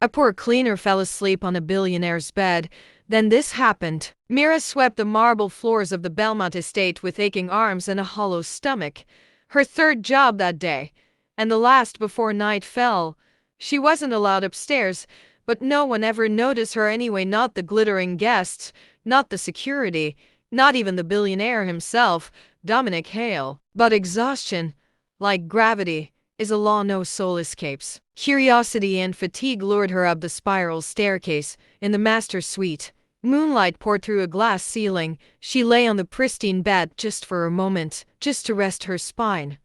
A poor cleaner fell asleep on a billionaire's bed. Then this happened. Mira swept the marble floors of the Belmont estate with aching arms and a hollow stomach. Her third job that day, and the last before night fell. She wasn't allowed upstairs, but no one ever noticed her anyway, not the glittering guests, not the security, not even the billionaire himself, Dominic Hale. But exhaustion, like gravity, is a law no soul escapes. Curiosity and fatigue lured her up the spiral staircase. In the master suite, moonlight poured through a glass ceiling. She lay on the pristine bed just for a moment, just to rest her spine.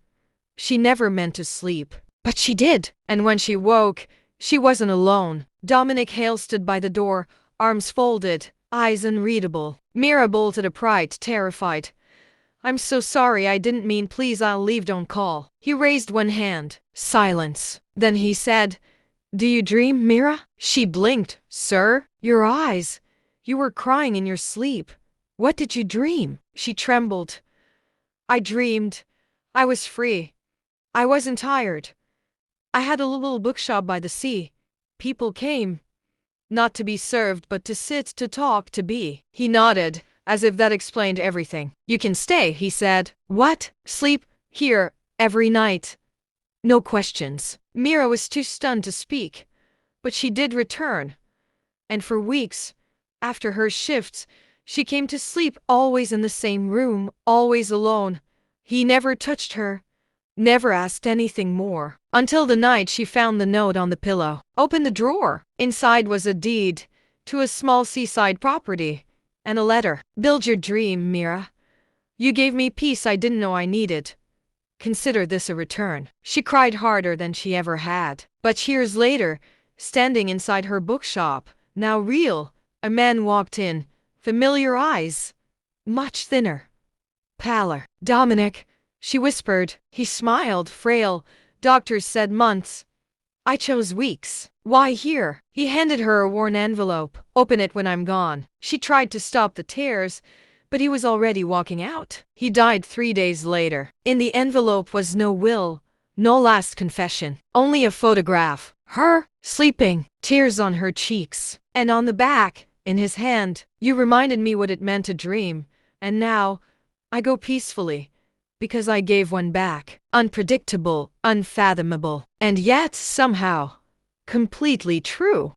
She never meant to sleep, but she did. And when she woke, she wasn't alone. Dominic Hale stood by the door, arms folded, eyes unreadable. Mira bolted upright, terrified. "I'm so sorry, I didn't mean, please I'll leave, don't call." He raised one hand. Silence. Then he said, "Do you dream, Mira?" She blinked. "Sir? Your eyes. You were crying in your sleep. What did you dream?" She trembled. "I dreamed I was free. I wasn't tired. I had a little bookshop by the sea. People came. Not to be served, but to sit, to talk, to be." He nodded, as if that explained everything. "You can stay," he said. "What? Sleep here every night? No questions." Mira was too stunned to speak, but she did return. And for weeks, after her shifts, she came to sleep always in the same room, always alone. He never touched her, never asked anything more, until the night she found the note on the pillow. Opened the drawer. Inside was a deed to a small seaside property, and a letter. "Build your dream, Mira. You gave me peace I didn't know I needed. Consider this a return." She cried harder than she ever had. But years later, standing inside her bookshop, now real, a man walked in, familiar eyes, much thinner, paler. "Dominic," she whispered. He smiled, frail. "Doctors said months. I chose weeks." "Why here?" He handed her a worn envelope. "Open it when I'm gone." She tried to stop the tears, but he was already walking out. He died 3 days later. In the envelope was no will, no last confession, only a photograph. Her, sleeping, tears on her cheeks. And on the back, in his hand, "You reminded me what it meant to dream, and now I go peacefully, because I gave one back." Unpredictable, unfathomable, and yet somehow completely true.